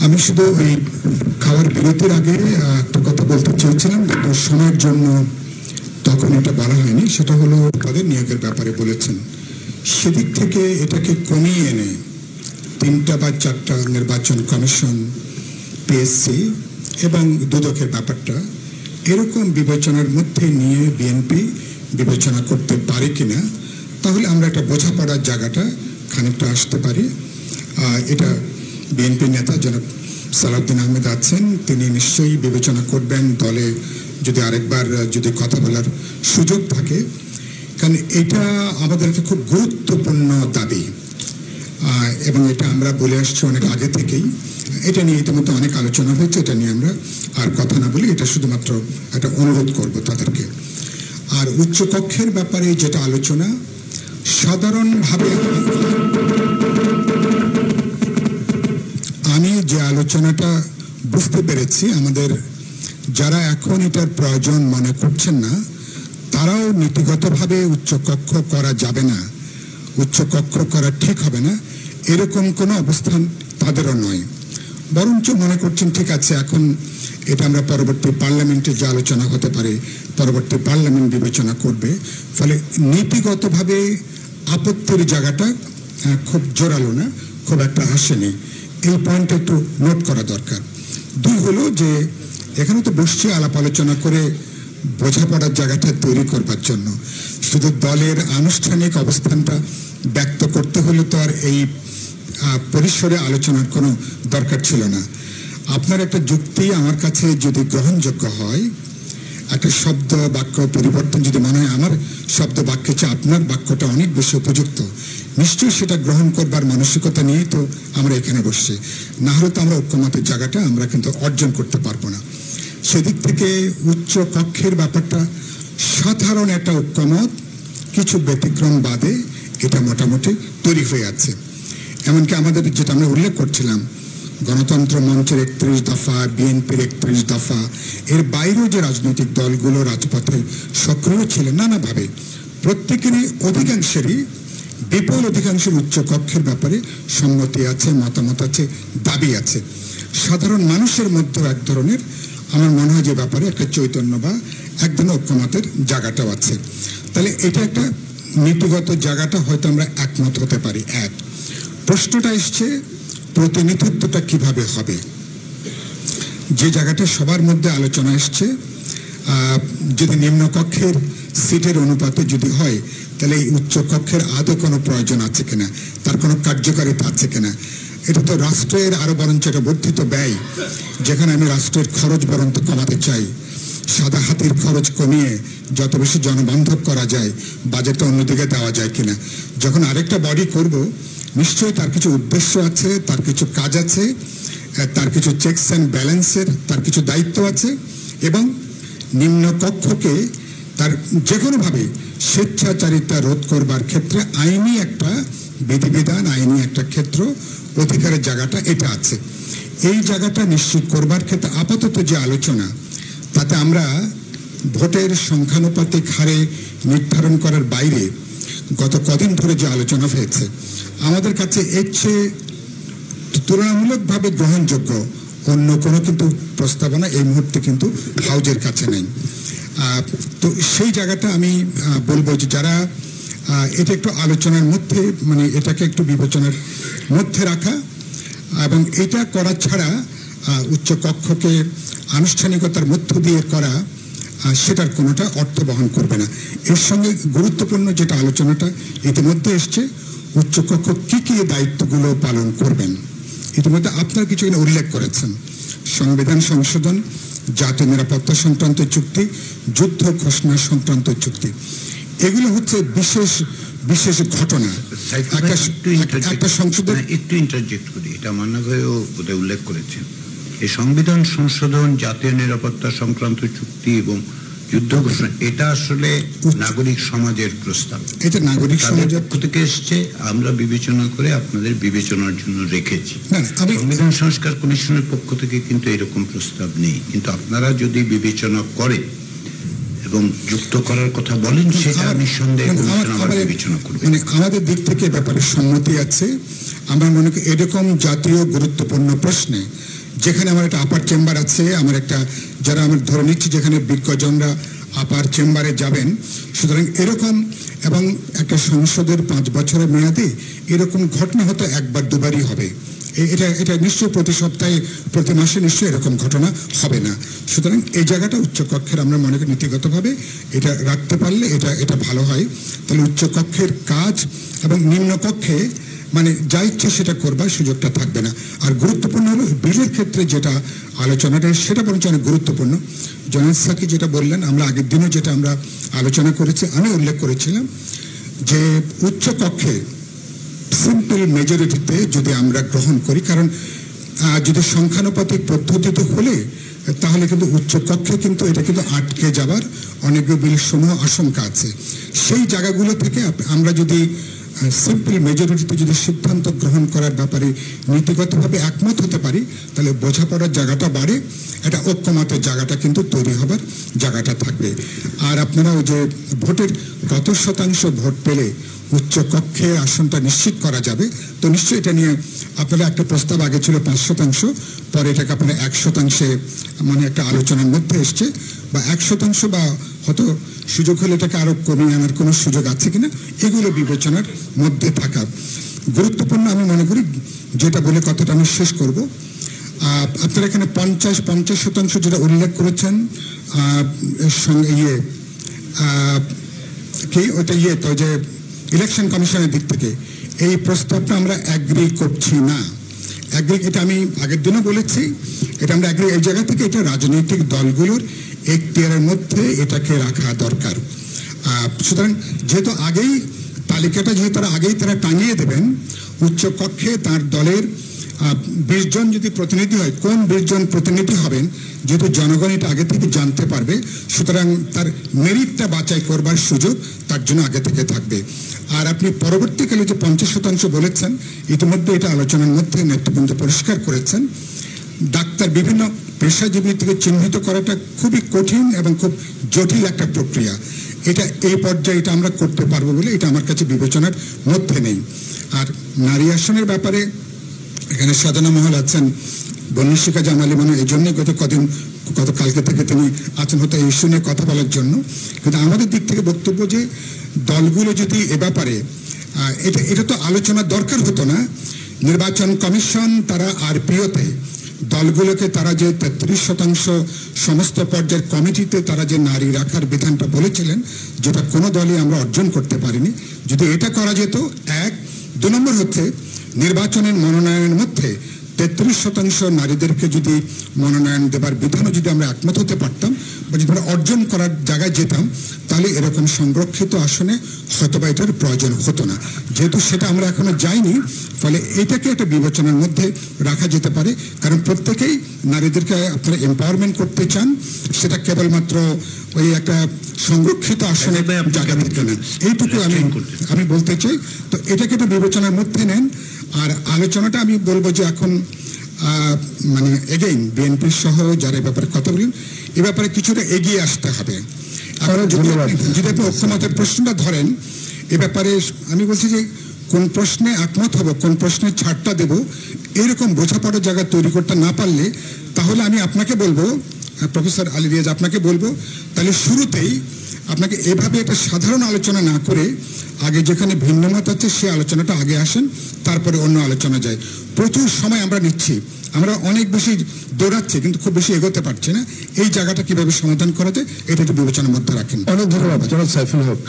আমি শুধু ওই খাওয়ার বিরতির আগে একটা কথা বলতে চেয়েছিলাম, সময়ের জন্য তখন এটা বলা হয়নি। সেটা হলো পদের নিয়োগের ব্যাপারে বলেছেন, সেদিক থেকে এটাকে কমিয়ে এনে 3টা বা 4টা নির্বাচন কমিশন, পিএসসি এবং দুদকের ব্যাপারটা এরকম বিবেচনার মধ্যে নিয়ে বিএনপি বিবেচনা করতে পারে কিনা, তাহলে আমরা একটা বোঝাপড়ার জায়গাটা খানিকটা আসতে পারি। এটা বিএনপি নেতা জনাব সালাউদ্দিন আহমেদ আছেন, তিনি নিশ্চয়ই বিবেচনা করবেন দলে যদি আরেকবার যদি কথা বলার সুযোগ থাকে, কারণ এটা আমাদের একটা খুব গুরুত্বপূর্ণ দাবি এবং এটা আমরা বলে আসছি অনেক আগে থেকেই। এটা নিয়ে ইতিমধ্যে অনেক আলোচনা হয়েছে, এটা নিয়ে আমরা আর কথা না বলি, এটা শুধুমাত্র একটা অনুরোধ করব তাদেরকে। আর উচ্চকক্ষের ব্যাপারে যেটা আলোচনা, সাধারণভাবে আমি যে আলোচনাটা বুঝতে পেরেছি, আমাদের যারা এখন এটার প্রয়োজন মনে করছেন না, তারাও নীতিগতভাবে উচ্চকক্ষ করা যাবে না, উচ্চকক্ষ করা ঠিক হবে না, এরকম কোনো অবস্থান তাদেরও নয়। বরঞ্চ মনে করছেন ঠিক আছে, এখন এটা আমরা পরবর্তী পার্লামেন্টে যে আলোচনা হতে পারে, পরবর্তী পার্লামেন্ট বিবেচনা করবে। ফলে নীতিগতভাবে আপত্তির জায়গাটা খুব জোরালো না, খুব একটা আসেনি। এই পয়েন্টটা একটু নোট করা দরকার। 2 হলো যে এখানে তো বসছি আলাপ আলোচনা করে বোঝাপড়ার জায়গাটা তৈরি করবার জন্য। শুধু দলের আনুষ্ঠানিক অবস্থানটা ব্যক্ত করতে হলে তো আর এই পরিসরে আলোচনার কোনো দরকার ছিল না। আপনার একটা যুক্তি আমার কাছে যদি গ্রহণযোগ্য হয়, একটা শব্দ বাক্য পরিবর্তন যদি মনে হয় আমার শব্দ বাক্যের চেয়ে আপনার বাক্যটা অনেক বেশি উপযুক্ত, নিশ্চয়ই সেটা গ্রহণ করবার মানসিকতা নিয়েই তো আমরা এখানে বসছি। না হলে তো আমরা ঐক্যমতের জায়গাটা আমরা কিন্তু অর্জন করতে পারবো না। সেদিক থেকে উচ্চ কক্ষের ব্যাপারটা সাধারণ একটা ঐক্যমত, কিছু ব্যতিক্রম বাদে এটা মোটামুটি তৈরি হয়ে আছে। এমনকি আমাদের যেটা আমরা উল্লেখ করছিলাম, গণতন্ত্র মঞ্চের 31 দফা, বিএনপির 31 দফা, এর বাইরেও যে রাজনৈতিক দলগুলো রাজপথে সক্রিয় ছিলেন নানাভাবে, প্রত্যেকেরই অধিকাংশেরই বিপুল অধিকাংশের উচ্চকক্ষের ব্যাপারে সম্মতি আছে, মতামত আছে, দাবি আছে। সাধারণ মানুষের মধ্যেও এক ধরনের আমার মনে হয় যে ব্যাপারে একটা চৈতন্য বা এক ধরনের ঐক্যমতের জায়গাটাও আছে। তাহলে এটা একটা নীতিগত জায়গাটা হয়তো আমরা একমত হতে পারি। এক প্রশ্নটা এসছে প্রতিনিধিত্বটা কিভাবে হবে, যে জায়গাটা সবার মধ্যে আলোচনা এসছে, যদি নিম্নকক্ষের সিটের অনুপাতে যদি হয়, তাহলে এই উচ্চকক্ষের আদৌ কোনো প্রয়োজন আছে কিনা, তার কোনো কার্যকারিতা আছে কিনা। এটা তো রাষ্ট্রের আরো বরঞ্চ একটা বর্ধিত ব্যয়, যেখানে আমি রাষ্ট্রের খরচ বরঞ্চ কমাতে চাই, সাদা হাতির খরচ কমিয়ে যত বেশি জনবান্ধব করা যায়, বাজেটটা অন্যদিকে দেওয়া যায় কিনা। যখন আরেকটা বডি করব, নিশ্চয়ই তার কিছু উদ্দেশ্য আছে, তার কিছু কাজ আছে, তার কিছু চেকস অ্যান্ড ব্যালেন্সের তার কিছু দায়িত্ব আছে, এবং নিম্নকক্ষকে তার যে কোনোভাবে স্বেচ্ছাচারিতা রোধ করবার ক্ষেত্রে আইনি একটা বিধিবিধান, আইনি একটা ক্ষেত্র, অধিকারের জায়গাটা এটা আছে। এই জায়গাটা নিশ্চিত করবার ক্ষেত্রে আপাতত যে আলোচনা, তাতে আমরা ভোটের সংখ্যানুপাতিক হারে নির্ধারণ করার বাইরে গত কদিন ধরে যে আলোচনা হয়েছে, আমাদের কাছে এর চেয়ে তুলনামূলকভাবে গ্রহণযোগ্য অন্য কোনো কিন্তু প্রস্তাবনা এই মুহূর্তে কিন্তু হাউজের কাছে নেই। তো সেই জায়গাটা আমি বলবো যে যারা এটা একটু আলোচনার মধ্যে, মানে এটাকে একটু বিবেচনার মধ্যে রাখা, এবং এটা করা ছাড়া উচ্চ কক্ষকে আনুষ্ঠানিকতার মধ্য দিয়ে করা, সেটার কোনোটা অর্থ বহন করবে না। এর সঙ্গে গুরুত্বপূর্ণ যেটা আলোচনাটা ইতিমধ্যে এসছে, উচ্চকক্ষ কি কি দায়িত্বগুলো পালন করবেন, ইতিমধ্যে আপনার কিছু উল্লেখ করেছেন। সংবিধান সংশোধন, জাতীয় নিরাপত্তা সংক্রান্ত চুক্তি, যুদ্ধ ঘোষণা সংক্রান্ত চুক্তি, এগুলো হচ্ছে বিশেষ বিশেষ ঘটনা। একটা সংশোধন একটু ইন্টারজেক্ট করি, এটা মান্না ভাইও বোধহয় উল্লেখ করেছেন। এই সংবিধান সংশোধন, জাতীয় নিরাপত্তা সংক্রান্ত চুক্তি এবং যুদ্ধ ঘোষণা, এটা আসলে নাগরিক সমাজের প্রস্তাব, এটা নাগরিক সমাজের পক্ষ থেকে এসছে, আমরা বিবেচনা করে আপনাদের বিবেচনার জন্য রেখেছি। সংবিধান সংস্কার কমিশনের পক্ষ থেকে কিন্তু এরকম প্রস্তাব নেই, কিন্তু আপনারা যদি বিবেচনা করে এবং যুক্ত করার কথা বলেন, সেটা নিঃসন্দেহে বিবেচনা করব। মানে আমাদের দিক থেকে ব্যাপারে সম্মতি আছে। আমরা মনে করি এরকম জাতীয় গুরুত্বপূর্ণ প্রশ্নে যেখানে আমার একটা আপার চেম্বার আছে, আমার একটা যারা আমি ধরে নিচ্ছি যেখানে বিজ্ঞজনরা আপার চেম্বারে যাবেন, সুতরাং এরকম এবং একটা সংসদের 5 বছরের মেয়াদে এরকম ঘটনা হয়তো একবার দুবারই হবে। এটা নিশ্চয়ই প্রতি সপ্তাহে প্রতি মাসে নিশ্চয়ই এরকম ঘটনা হবে না। সুতরাং এই জায়গাটা উচ্চকক্ষের আমরা মনে করি নীতিগতভাবে এটা রাখতে পারলে এটা ভালো হয়। তাহলে উচ্চকক্ষের কাজ এবং নিম্নকক্ষে মানে যা ইচ্ছে সেটা করবার সুযোগটা থাকবে না। আর গুরুত্বপূর্ণ হলো বিলের ক্ষেত্রে যেটা আলোচনাটা সেটা বরঞ্চ অনেক গুরুত্বপূর্ণ। জনাব সাকি যেটা বললেন, আমরা আগের দিনও যেটা আমরা আলোচনা করেছি, আমি উল্লেখ করেছিলাম যে উচ্চকক্ষে সিম্পল মেজরিটিতে যদি আমরা গ্রহণ করি, কারণ যদি সংখ্যানুপাতিক পদ্ধতিতে হলে তাহলে কিন্তু উচ্চকক্ষে কিন্তু এটা কিন্তু আটকে যাবার অনেকগুলো বিল সমূহ আশঙ্কা আছে। সেই জায়গাগুলো থেকে আমরা যদি সিম্পল মেজরিটিতে যদি সিদ্ধান্ত গ্রহণ করার ব্যাপারে নীতিগতভাবে একমত হতে পারি, তাহলে বোঝাপড়ার জায়গাটা বাড়ে, একটা ঐক্যমতের জায়গাটা কিন্তু তৈরি হবার জায়গাটা থাকবে। আর আপনারা ওই যে ভোটের কত শতাংশ ভোট পেলে উচ্চকক্ষে আসনটা নিশ্চিত করা যাবে, তো নিশ্চয়ই এটা নিয়ে আপনারা একটা প্রস্তাব আগে ছিল 5%, পরে এটাকে আপনারা 1%, মানে একটা আলোচনার মধ্যে এসছে, বা 1% বা হয়তো সুযোগ হলে এটাকে আরো কমিয়ে আনার কোনো সুযোগ আছে কিনা, এগুলো বিবেচনার মধ্যে থাকা গুরুত্বপূর্ণ আমি মনে করি। যেটা বলে কথাটা আমি শেষ করব, আপনারা এখানে 50% যেটা উল্লেখ করেছেন সঙ্গে ওটা তো যে ইলেকশন কমিশনের দিক থেকে এই প্রস্তাবটা আমরা অ্যাগ্রি করছি না। এটা আমি আগের দিনও বলেছি, এটা আমরা অ্যাগ্রি এই জায়গা থেকে এটা রাজনৈতিক দলগুলোর এখতিয়ারের মধ্যে এটাকে রাখা দরকার। সুতরাং যেহেতু আগেই তালিকাটা তারা টাঙিয়ে দেবেন, উচ্চকক্ষে তার দলের 20 জন যদি প্রতিনিধি হয়, কোন 20 জন প্রতিনিধি হবেন যেহেতু জনগণ এটা আগে থেকে জানতে পারবে, সুতরাং তার মেরিটটা বাছাই করবার সুযোগ তার জন্য আগে থেকে থাকবে। আর আপনি পরবর্তীকালে যে 50% বলেছেন, ইতিমধ্যে এটা আলোচনার মধ্যে নেতৃবৃন্দ পরিষ্কার করেছেন। ডাক্তার বিভিন্ন পেশাজীবী থেকে চিহ্নিত করাটা খুবই কঠিন এবং খুব জটিল একটা প্রক্রিয়া। এটা এই পর্যায়ে এটা আমরা করতে পারবো বলে এটা আমার কাছে বিবেচনার মধ্যে নেই। আর নারী আসনের ব্যাপারে এখানে সাধনা মহল আছেন, বন্নিশিকা জামালি মানে এই জন্যই কালকে থেকে তিনি আছেন হয়তো এই ইস্যু নিয়ে কথা বলার জন্য। কিন্তু আমাদের দিক থেকে বক্তব্য যে দলগুলো যদি এ ব্যাপারে এটা তো আলোচনার দরকার হতো না। নির্বাচন কমিশন তারা আরপিওতে দলগুলোকে তারা যে 33% সমস্ত পর্যায়ের কমিটিতে তারা যে নারী রাখার বিধানটা বলেছিলেন, যেটা কোনো দলই আমরা অর্জন করতে পারিনি, যদি এটা করা যেত 1, 2 নম্বর হচ্ছে নির্বাচনের মনোনয়নের মধ্যে 33% নারীদেরকে যদি মনোনয়ন দেবার বিধানও যদি আমরা একমত হতে পারতাম বা যদি আমরা অর্জন করার জায়গায় যেতাম, তাহলে এরকম সংরক্ষিত আসনে হয়তোবা এটার প্রয়োজন হতো না। যেহেতু সেটা আমরা এখনো যাইনি, ফলে এটাকে একটা বিবেচনার মধ্যে রাখা যেতে পারে। কারণ প্রত্যেকেই নারীদেরকে আপনারা এম্পাওয়ারমেন্ট করতে চান, সেটা কেবলমাত্র ওই একটা সংরক্ষিত আসনে জায়গা থেকে না, এইটুকু আমি বলতে চাই। তো এটাকে একটা বিবেচনার মধ্যে নেন। আর আলোচনাটা আমি বলবো যে এখন মানে এগেইন বিএনপি সহ যারা এই ব্যাপারে কথা বলেন, এ ব্যাপারে কিছুটা এগিয়ে আসতে হবে। যদি আপনি ঐক্যমতের প্রশ্নটা ধরেন, এ ব্যাপারে আমি বলছি যে কোন প্রশ্নে একমত হবো, কোন প্রশ্নে ছাড়টা দেব, এরকম বোঝাপড়ার জায়গা তৈরি করতে না পারলে তাহলে আমি আপনাকে বলবো, প্রফেসর আলী রিয়াজ আপনাকে বলবো, তাহলে শুরুতেই আপনাকে এভাবে একটা সাধারণ আলোচনা না করে আগে যেখানে ভিন্নমত আছে সে আলোচনাটা আগে আসেন, তারপরে অন্য আলোচনা যায়। প্রচুর সময় আমরা নিচ্ছি, আমরা অনেক বেশি দৌড়াচ্ছি কিন্তু খুব বেশি এগোতে পারছি না। এই জায়গাটা কিভাবে সমাধান করা যায় এটা একটু বিবেচনার মধ্যে রাখেন। অনেক ধন্যবাদ জনাব সাইফুল হক।